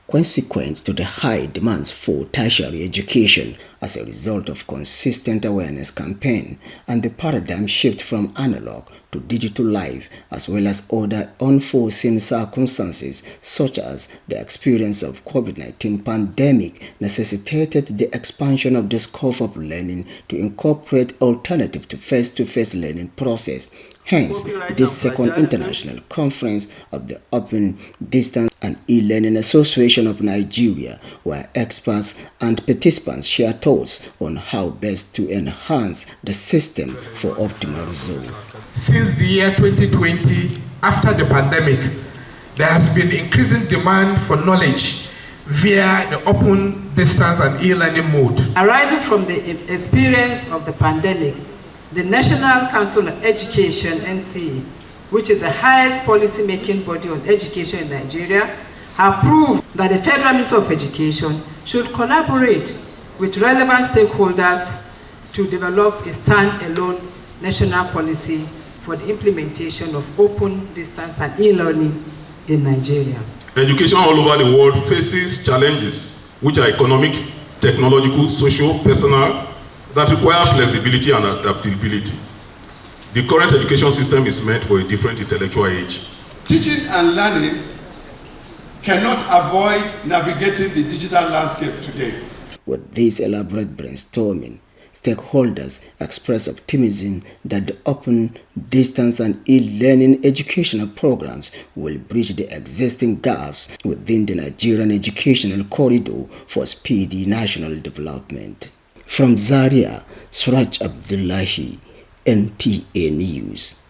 consequent to the high demands for tertiary education as a result of consistent awareness campaign and the paradigm shift from analog to digital life, as well as other unforeseen circumstances such as the experience of COVID-19 pandemic necessitated the expansion of the scope of learning to incorporate alternative to face-to-face learning process. Hence, this second international conference of the Open Distance and E-Learning Association of Nigeria, where experts and participants share thoughts on how best to enhance the system for optimal results. Since the year 2020, after the pandemic, there has been increasing demand for knowledge via the open distance and e-learning mode. Arising from the experience of the pandemic, the National Council on Education, NCE, which is the highest policy-making body on education in Nigeria, have proved that the Federal Ministry of Education should collaborate with relevant stakeholders to develop a stand-alone national policy for the implementation of open distance and e-learning in Nigeria. Education all over the world faces challenges which are economic, technological, social, personal, that require flexibility and adaptability. The current education system is meant for a different intellectual age. Teaching and learning cannot avoid navigating the digital landscape today. With this elaborate brainstorming, stakeholders express optimism that the open distance and e-learning educational programs will bridge the existing gaps within the Nigerian educational corridor for speedy national development. From Zaria, Suraj Abdullahi, NTA News.